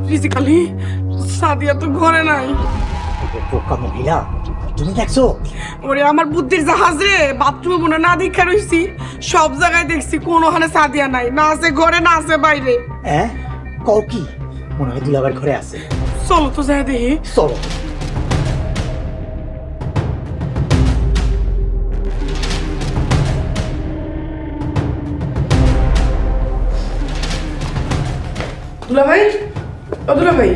Physically Sadia তো ঘরে নাই। পোকা মহিলা, তুমি দেখছো? ওরে আমার বুদ্ধির জাহাজ রে, বাথরুমে মনে না দেখা রইছি, সব জায়গায় দেখছি, কোনোখানে সাদিয়া নাই, না আছে ঘরে না আছে বাইরে। হ্যাঁ কও কি? মনে হয় দুলাবার ঘরে আছে। চলো তো যাই দেখি। চলো। দুলা ভাই, ও দুলা ভাই,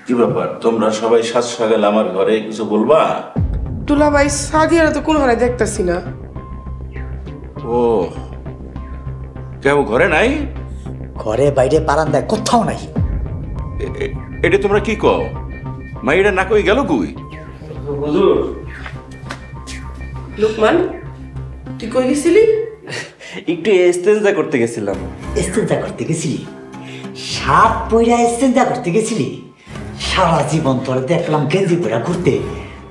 কি ব্যাপার, তোমরা সবাই সাত সকাল আমার ঘরে কিছু বলবা? দুলা ভাই সাদিয়ারা তো কোনোখানে দেখতেছি না। ও কেউ ঘরে নাই? ঘরে বাইরে বারান্দায় কোথাও নাই। এটা তোমরা কি কও? মাইরা না কই গেল কই? হুজুর। লোকমান, তুই কই গেছিলি? একটু ইস্তেঞ্জা করতে গেছিলাম। ইস্তেঞ্জা করতে গেছিলি? সাত পয়রা ইস্তেঞ্জা করতে গেছিলি? সারা জীবন তোরে দেখলাম গেঞ্জি পয়রা ঘুরতে,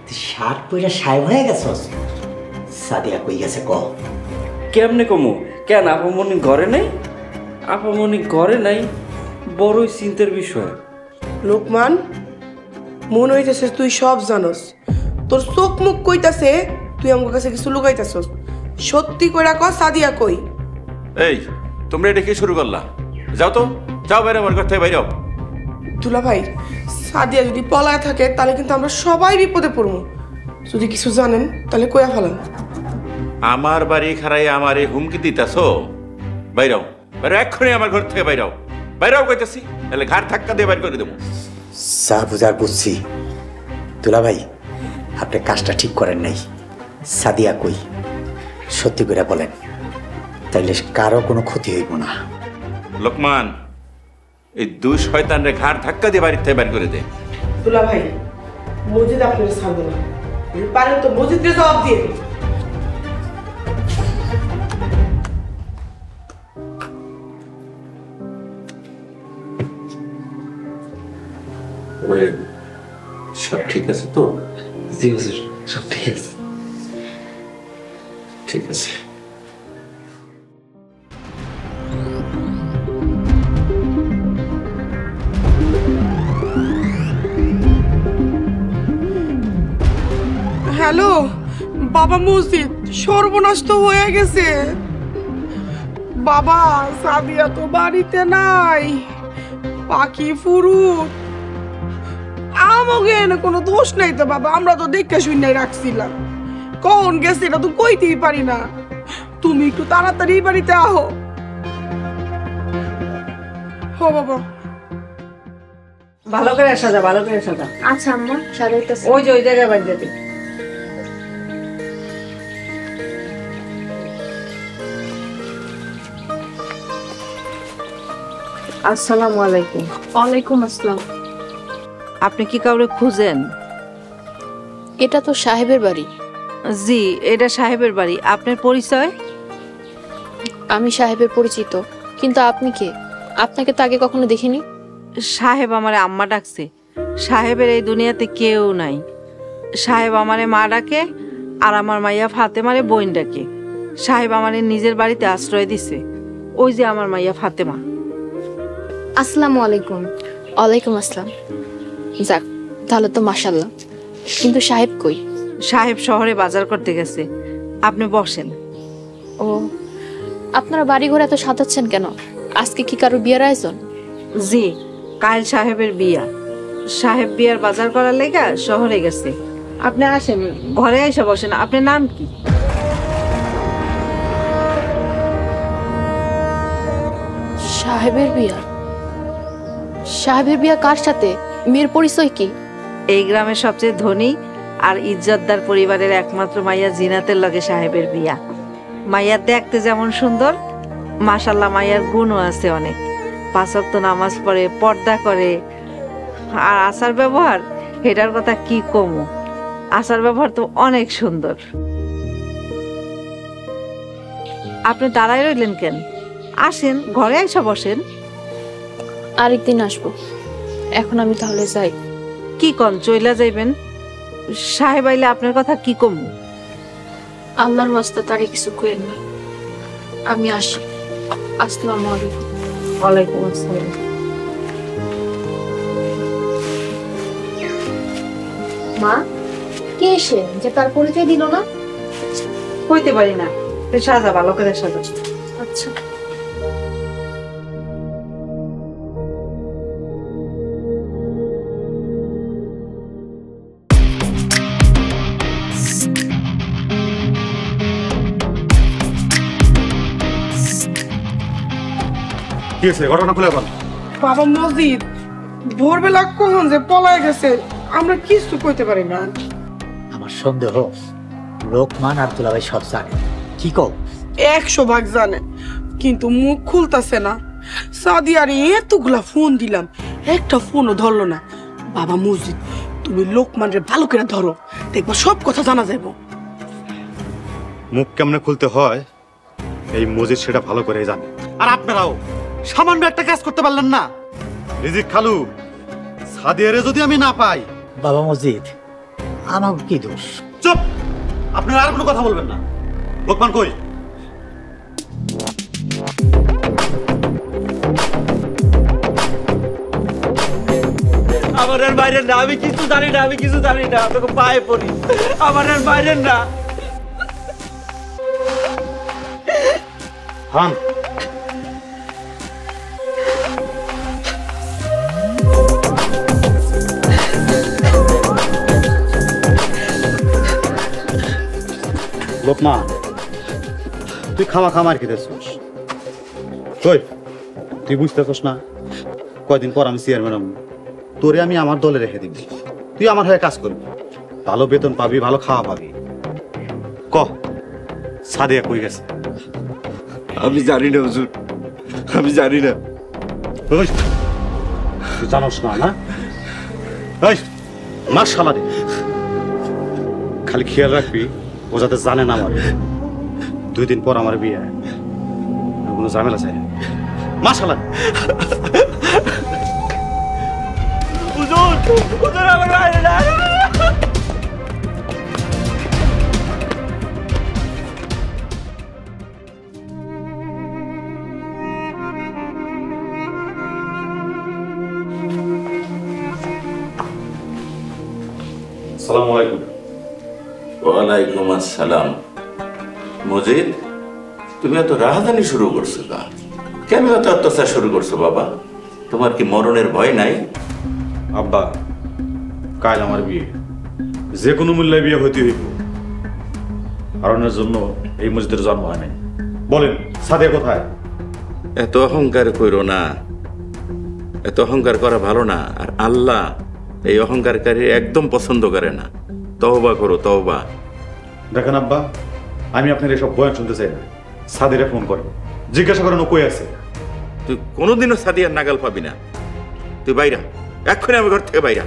তুই সাত পয়রা সাহেব হয়ে গেছস। সাদিয়া কই গেছে ক? কেমনে কমু? কেন আপামনি ঘরে নাই? আপামনি ঘরে নাই, বড়ই চিন্তার বিষয়। লোকমান, মনে হইতেছে তুই সব জানস, তোর চোখ মুখ কইতাছে তুই আমার কাছে কিছু লুকাইতাছস। সত্যি কইরা ক, সাদিয়া কই? এই তোমরা এটা কি শুরু করলা? যাও তো, যাও বাইরে, আমার ঘর থেকে বাইরে যাও। দুলা ভাই, সাদিয়া যদি পলায় থাকে তাহলে কিন্তু আমরা সবাই বিপদে পড়বো। যদি কিছু জানেন তাহলে কইয়া ফেলান। আমার বাড়ি খারাই আমার এই হুমকি দিতেছো? বাইরাও, বাইরে এক্ষুনি আমার ঘর থেকে বাইরাও, বাইরাও কইতেছি, তাহলে ঘাড় ধাক্কা দিয়ে বাইর করে দেবো। যা বুঝার বুঝছি। দুলা ভাই, আপনি কাজটা ঠিক করেন নাই। সাদিয়া কই সত্যি করে বলেন, তাইলে কারো কোনো ক্ষতি হইব না। লোকমান, এই দুই শয়তানরে ঘাড় ধাক্কা দিয়ে বাড়ির থেকে বাইর করে দে। দুলা ভাই, মসজিদ আপনার ছাড়বে না, যদি পারেন তো মসজিদকে জবাব দিয়ে দিন। সব ঠিক আছে তো? জি হুজুর, সব ঠিক আছে। ঠিক আছে। হ্যালো বাবা, মসজিদ সর্বনাশ তো হয়ে গেছে। বাবা, সাদিয়া তো বাড়িতে নাই, পাখি ফুরুত আমাকে কোনো দোষ নাই তো বাবা, আমরা তো দেখে শুনে রাখছিলাম, কখন গেছে এটা তো কইতেই পারি না। তুমি একটু তাড়াতাড়ি বাড়িতে আহো। হো বাবা, ভালো করে সাজা, ভালো করে সাজা। আচ্ছা আম্মা, সাজাইতেছি। ওই যে ওই জায়গায় বাড়ি যাবে। আসসালামু আলাইকুম। ওয়ালাইকুম আসসালাম। আপনি কি কাউরে খুঁজেন? এটা তো সাহেবের বাড়ি। জি, এটা সাহেবের বাড়ি। আপনার পরিচয়? আমি সাহেবের পরিচিত, কিন্তু আপনি কে? আপনাকে তো আগে কখনো দেখিনি। সাহেব আমারে আম্মা ডাকছে। সাহেবের এই দুনিয়াতে কেউ নাই। সাহেব আমারে মা ডাকে, আর আমার মাইয়া ফাতেমারে বোন ডাকে। সাহেব আমারে নিজের বাড়িতে আশ্রয় দিছে। ওই যে আমার মাইয়া ফাতেমা। আসসালামু আলাইকুম। ওয়ালাইকুম আসসালাম। যাক, তাহলে তো মাশাআল্লাহ। কিন্তু সাহেব কই? সাহেব শহরে বাজার করতে গেছে। আপনি বসেন। ও, আপনারা বাড়ি ঘরে এত সাজাচ্ছেন কেন? আজকে কি কারো বিয়ের আয়োজন? জি, কাল সাহেবের বিয়া। সাহেব বিয়ার বাজার করার লেগা শহরে গেছে। আপনি আসেন, ঘরে এসে বসেন। আপনার নাম কি? সাহেবের বিয়া? সাহেবের বিয়া কার সাথে? মেয়ের পরিচয় কি? এই গ্রামের সবচেয়ে ধনী আর ইজ্জতদার পরিবারের একমাত্র মাইয়া জিনাতের লগে সাহেবের বিয়া। মাইয়া দেখতে যেমন সুন্দর, মাশাল্লাহ মাইয়ার গুণও আছে অনেক। 5 ওয়াক্ত নামাজ পড়ে, পর্দা করে, আর আচার ব্যবহার, এটার কথা কি কমু। আচার ব্যবহার তো অনেক সুন্দর। আপনি দাঁড়ায় রইলেন কেন? আসেন, ঘরে এসে বসেন। আরেকদিন আসবো, এখন আমি তাহলে যাই। কি কন, চইলা যাইবেন? সাহেব আইলে আপনার কথা কি কমু? আল্লাহর ওয়াস্তে তারে কিছু কইেন না। আমি আসি। আসসালামু আলাইকুম। ওয়ালাইকুম আসসালাম। মা, কে এসে যে তার পরিচয় দিল না? কইতে পারি না, তুই সাজা, ভালো করে সাজা। আচ্ছা। কি হয়েছে? ঘটনা খুলে বল। বাবা মসজিদ ভোরবেলা কখন যে পলায় গেছে আমরা কিছু কইতে পারি না। আমার সন্দেহ লোকমান আর দুলাভাই সব জানে। কি কও? 100 ভাগ জানে, কিন্তু মুখ খুলতাছে না। সাদিয়ার এতগুলা ফোন দিলাম, একটা ফোনও ধরলো না। বাবা মসজিদ, তুমি লোকমানরে ভালো করে ধরো, দেখবা সব কথা জানা যাইব। মুখ কেমনে খুলতে হয় এই মজিদ সেটা ভালো করে জানে। আর আপনারাও সামান্য একটা কাজ করতে পারলেন না। রিজিক খালু, সাদিয়ারে যদি আমি না পাই। বাবা মজিদ, আমার কি দোষ? চুপ! আপনারা আর কোনো কথা বলবেন না। লোকমান কই? আমার আর বাইরের না, আমি কিছু জানি না, আমি কিছু জানি না, তোকে পায়ে পড়ি। আমার আর বাইরের না। হান, লোকমান, তুই খামা খামার খেতেছিস। কই, তুই বুঝতেছিস না? কয়দিন পর আমি চেয়ারম্যান হব, তোরে আমি আমার দলে রেখে দিবি। তুই আমার হয়ে কাজ করবি, ভালো বেতন পাবি, ভালো খাওয়া পাবি। ক, সাদিয়া কই গেছে? আমি জানি না হুজুর, আমি জানি না। ওই, তুই জানোস না না? ওই মার শালা রে, খালি খেয়াল রাখবি ও যাতে জানে না আমার 2 দিন পর আমার বিয়ে। কোনো ঝামেলা চাই মার শালা। হুজুর, হুজুর আমার বাইরে না। আসসালামু আলাইকুম। ওয়ালাইকুম আসসালাম। মজিদ, তুমি এত রাহাজানি শুরু করছো কা? কেন এত অত্যাচার শুরু করছো বাবা? তোমার কি মরণের ভয় নাই? আব্বা, কাল আমার বিয়ে, যে কোনো মূল্যে বিয়ে হইতে হইব। কারণের জন্য এই মসজিদের জন্ম হয় নাই। বলেন সাদিয়া কোথায়? এত অহংকার করো না, এত অহংকার করা ভালো না। আর আল্লাহ এই অহংকারকারী একদম পছন্দ করে না। তওবা করো, তওবা। দেখেন আব্বা, আমি আপনার এসব বয়ান শুনতে চাই না। সাদিরে ফোন করেন, জিজ্ঞাসা করেন ও কই আছে। তুই কোনোদিনও সাদিয়ার নাগাল পাবি না। তুই বাইরা, এক্ষুনি আমার ঘর থেকে বাইরা।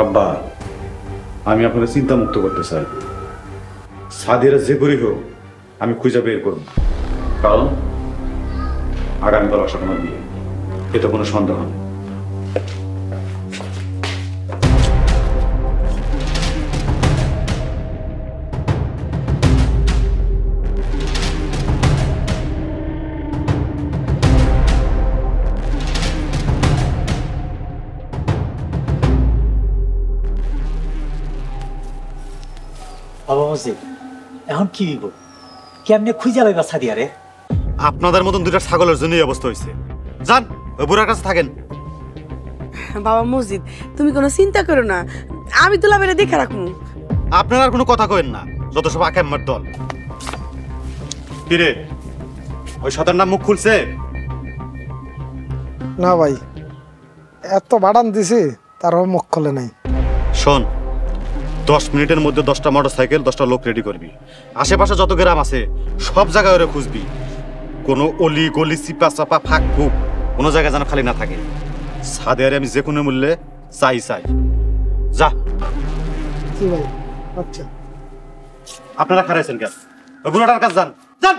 আব্বা, আমি আপনাকে চিন্তা মুক্ত করতে চাই। সাদিরা যে করি হোক আমি খুঁজে বের করব, কারণ আগামীকাল আসার আমার বিয়ে, এতে কোনো সন্দেহ নেই। বাবা মজিদ, এখন কি হইব? কেমনে খুঁজে পাইবা সাদিয়ারে? আপনাদের মতন দুইটা ছাগলের জন্য এই অবস্থা হয়েছে। যান, ওই বুড়ার কাছে থাকেন। বাবা মসজিদ, তুমি কোনো চিন্তা করো না, আমি দুলাভাইরে দেখে রাখবো। আপনারা আর কোনো কথা কইেন না, যত সব আকাম্মার দল। কিরে, ওই সতের নাম মুখ খুলছে? না ভাই, এত বাড়ান দিছি তারও মুখ খোলে নাই। শোন, 10 মিনিটের মধ্যে 10টা মোটরসাইকেল, 10টা লোক রেডি করবি। আশেপাশে যত গ্রাম আছে সব জায়গায় ওরা খুঁজবি। কোনো অলি গলি চিপা চাপা ফাঁক ফুক কোনো জায়গায় যেন খালি না থাকে। সাদিয়ারে আমি যে কোনো মূল্যে চাই। যা। জি ভাই, আচ্ছা। আপনারা খারাইছেন কেন? ওই বুড়োটার কাছে যান, যান।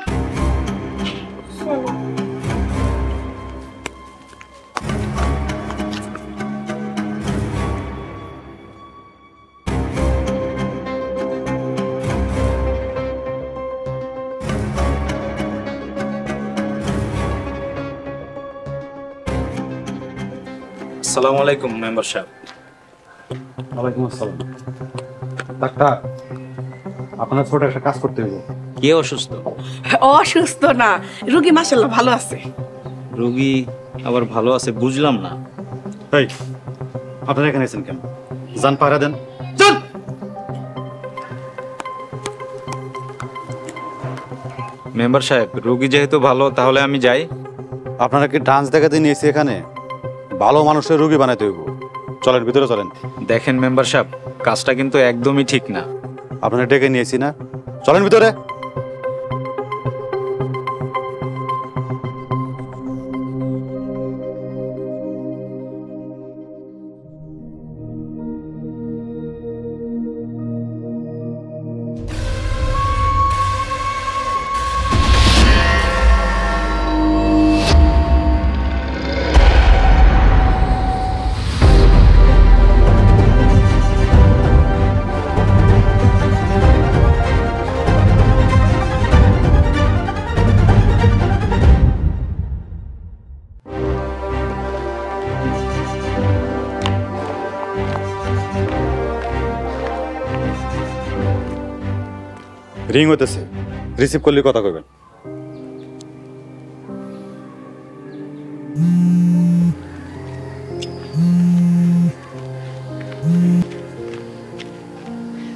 আসসালামু আলাইকুম মেম্বার সাহেব। ওয়ালাইকুম আসসালাম। ডাক্তার, আপনার ছোট একটা কাজ করতে হবে। কে অসুস্থ? অসুস্থ না, রোগী মাশাআল্লাহ ভালো আছে। রোগী আবার ভালো আছে বুঝলাম না। এই, আপনারা এখানে আছেন কেন? যান পাহারা দেন। মেম্বার সাহেব, রোগী যেহেতু ভালো তাহলে আমি যাই। আপনারা কি ডান্স দেখাতে নিয়েছি এখানে? ভালো মানুষের রোগী বানাইতে হইব। চলেন ভিতরে চলেন। দেখেন মেম্বার সাহেব, কাজটা কিন্তু একদমই ঠিক না। আপনারা ডেকে নিয়েছি না, চলেন ভিতরে। রিং হইতেছে, রিসিভ করলে কথা কইবেন।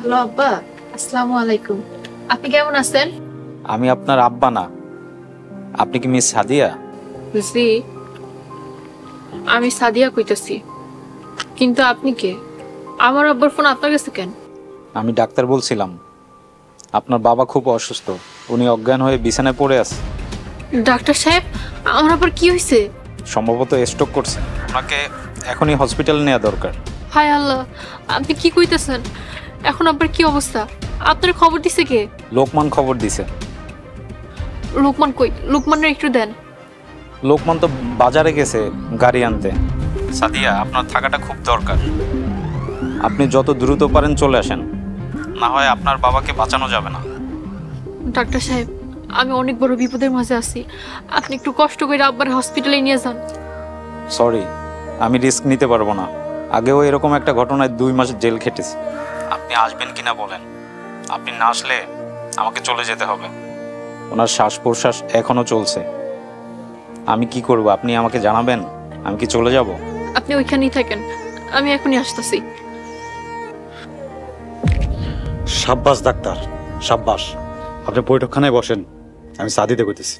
হ্যালো আব্বা, আসসালামু আলাইকুম। আপনি কেমন আছেন? আমি আপনার আব্বা না। আপনি কি মিস সাদিয়া? জি, আমি সাদিয়া কইতাছি। কিন্তু আপনি কে? আমার আব্বার ফোন আপনার কাছে কেন? আমি ডাক্তার বলছিলাম। আপনার বাবা খুব অসুস্থ, উনি অজ্ঞান হয়ে বিছানায় পড়ে আছে। ডাক্তার সাহেব, আমার আবার কি হয়েছে? সম্ভবত স্ট্রোক করছে। ওনাকে এখনই হসপিটালে নেওয়া দরকার। হায় আল্লাহ, আপনি কি কইতেছেন? এখন আবার কি অবস্থা? আপনার খবর দিছে কে? লোকমান খবর দিছে। লোকমান কই? লোকমানের একটু দেন। লোকমান তো বাজারে গেছে গাড়ি আনতে। সাদিয়া, আপনার থাকাটা খুব দরকার। আপনি যত দ্রুত পারেন চলে আসেন, না হয় আপনার বাবাকে বাঁচানো যাবে না। ডাক্তার সাহেব, আমি অনেক বড় বিপদের মাঝে আছি। আপনি একটু কষ্ট করে আব্বার হসপিটালে নিয়ে যান। সরি, আমি রিস্ক নিতে পারবো না। আগেও এরকম একটা ঘটনায় 2 মাস জেল খেটেছি। আপনি আসবেন কিনা বলেন। আপনি না আসলে আমাকে চলে যেতে হবে। ওনার শ্বাস প্রশ্বাস এখনো চলছে। আমি কি করব আপনি আমাকে জানাবেন। আমি কি চলে যাব? আপনি ওইখানেই থাকেন, আমি এখনই আসতেছি। সাব্বাস ডাক্তার, সাব্বাস। আপনি বৈঠকখানায় বসেন, আমি সাদিতে কইতেছি।